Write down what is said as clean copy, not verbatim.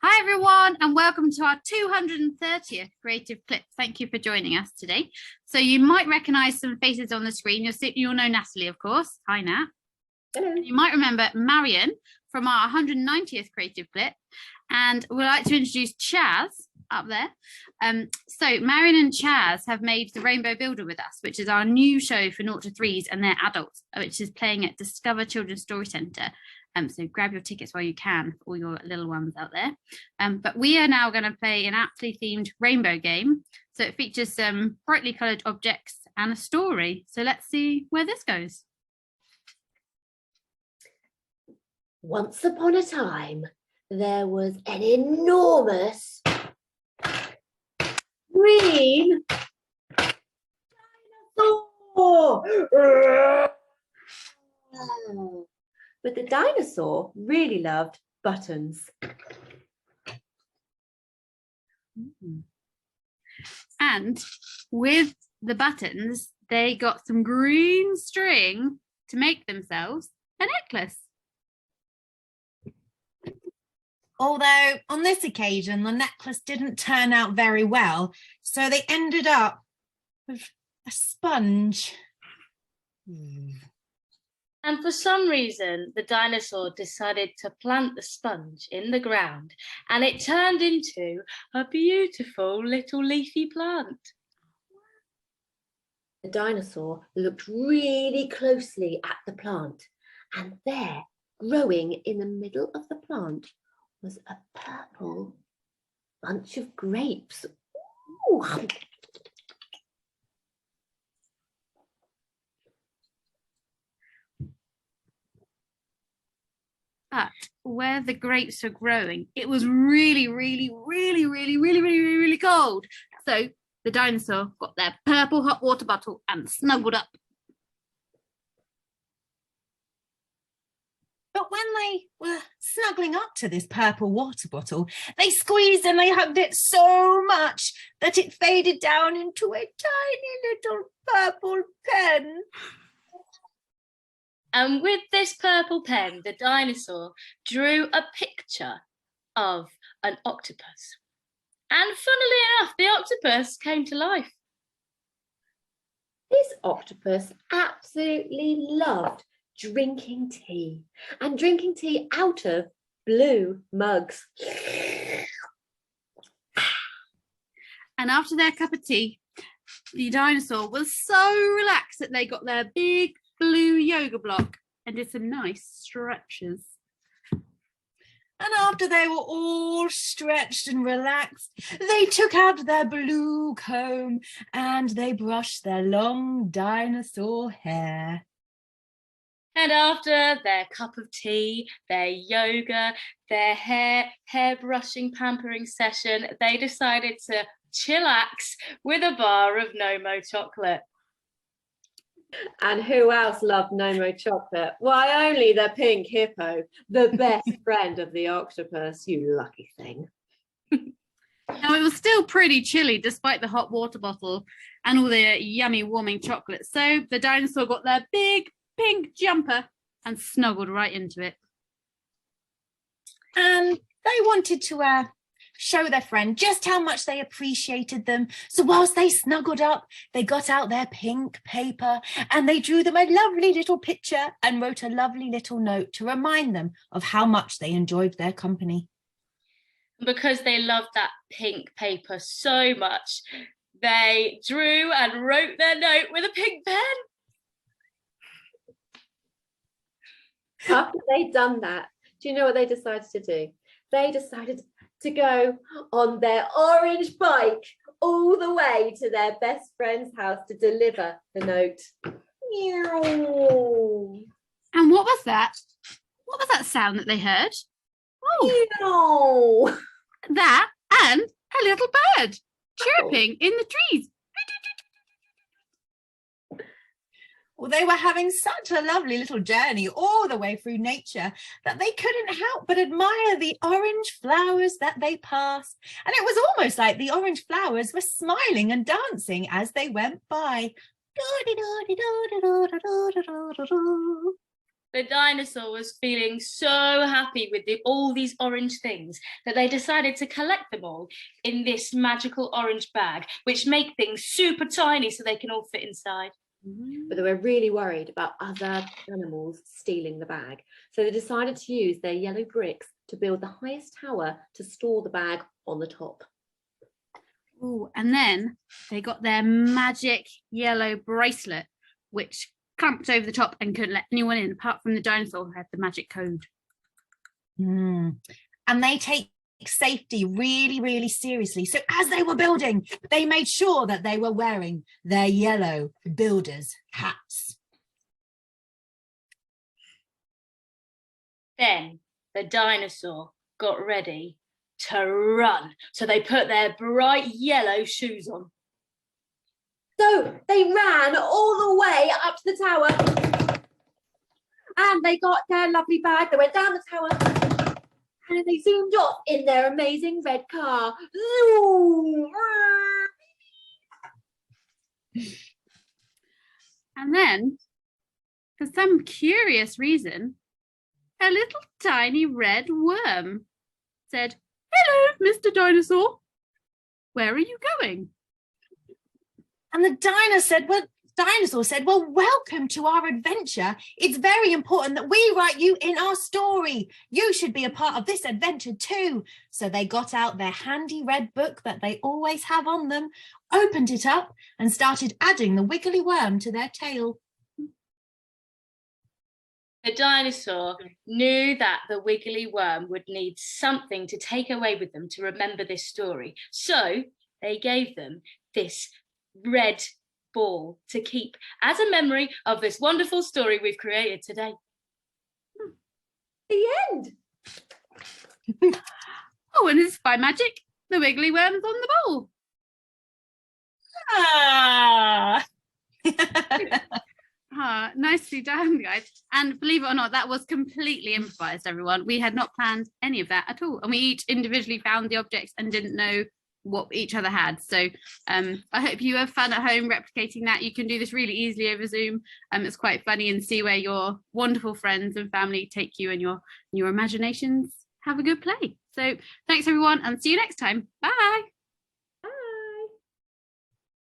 Hi everyone, and welcome to our 230th Creative Clip. Thank you for joining us today. So you might recognise some faces on the screen. You'll know Natalie, of course. Hi, Nat. Hello. You might remember Marian from our 190th Creative Clip. And we'd like to introduce Chaz up there. So Marian and Chaz have made the Rainbow Builder with us, which is our new show for 0 to 3s and their adults, which is playing at Discover Children's Story Centre. So grab your tickets while you can for all your little ones out there. But we are now going to play an aptly themed rainbow game. So it features some brightly coloured objects and a story. So let's see where this goes. Once upon a time, there was an enormous green dinosaur. But the dinosaur really loved buttons. And with the buttons, they got some green string to make themselves a necklace. Although on this occasion, the necklace didn't turn out very well, so they ended up with a sponge. And for some reason, the dinosaur decided to plant the sponge in the ground, and it turned into a beautiful little leafy plant. The dinosaur looked really closely at the plant, and there, growing in the middle of the plant, was a purple bunch of grapes. Ooh. But where the grapes were growing, it was really cold. So the dinosaur got their purple hot water bottle and snuggled up. But when they were snuggling up to this purple water bottle, they squeezed and they hugged it so much that it faded down into a tiny little purple pen. And with this purple pen, the dinosaur drew a picture of an octopus. And funnily enough, the octopus came to life. This octopus absolutely loved drinking tea, and drinking tea out of blue mugs. And after their cup of tea, the dinosaur was so relaxed that they got their big blue yoga block and did some nice stretches. And after they were all stretched and relaxed, they took out their blue comb and they brushed their long dinosaur hair. And after their cup of tea, their yoga, their hair brushing, pampering session, they decided to chillax with a bar of No-Mo chocolate. And who else loved No-Mo chocolate? Why, only the pink hippo, the best friend of the octopus, you lucky thing. Now, it was still pretty chilly despite the hot water bottle and all the yummy warming chocolate. So the dinosaur got their big pink jumper and snuggled right into it. And they wanted to show their friend just how much they appreciated them. So whilst they snuggled up, they got out their pink paper and they drew them a lovely little picture and wrote a lovely little note to remind them of how much they enjoyed their company. Because they loved that pink paper so much, they drew and wrote their note with a pink pen. After they'd done that, do you know what they decided to do? They decided to go on their orange bike all the way to their best friend's house to deliver the note. And what was that? What was that sound that they heard? Oh, that and a little bird chirping in the trees. Well, they were having such a lovely little journey all the way through nature that they couldn't help but admire the orange flowers that they passed. And it was almost like the orange flowers were smiling and dancing as they went by. The dinosaur was feeling so happy with all these orange things that they decided to collect them all in this magical orange bag, which make things super tiny so they can all fit inside. But they were really worried about other animals stealing the bag. So they decided to use their yellow bricks to build the highest tower to store the bag on the top. Ooh, and then they got their magic yellow bracelet, which clamped over the top and couldn't let anyone in apart from the dinosaur who had the magic code. And they take safety really, really seriously. So as they were building, they made sure that they were wearing their yellow builders' hats. Then the dinosaur got ready to run. So they put their bright yellow shoes on. So they ran all the way up to the tower and they got their lovely bag. They went down the tower and they zoomed off in their amazing red car. Zoom! And then, for some curious reason, a little tiny red worm said, "Hello, Mr. Dinosaur. Where are you going?" And the dinosaur said, well, welcome to our adventure. It's very important that we write you in our story. You should be a part of this adventure too. So they got out their handy red book that they always have on them, opened it up and started adding the wiggly worm to their tail. The dinosaur knew that the wiggly worm would need something to take away with them to remember this story. So they gave them this red ball to keep as a memory of this wonderful story we've created today. The end. Oh, and it's by magic, the wiggly worm's on the bowl. Nicely done, guys. And believe it or not, that was completely improvised, everyone. We had not planned any of that at all. And we each individually found the objects and didn't know what each other had. So I hope you have fun at home replicating that. You can do this really easily over Zoom. It's quite funny and see where your wonderful friends and family take you and your imaginations have a good play. So thanks everyone and see you next time. Bye.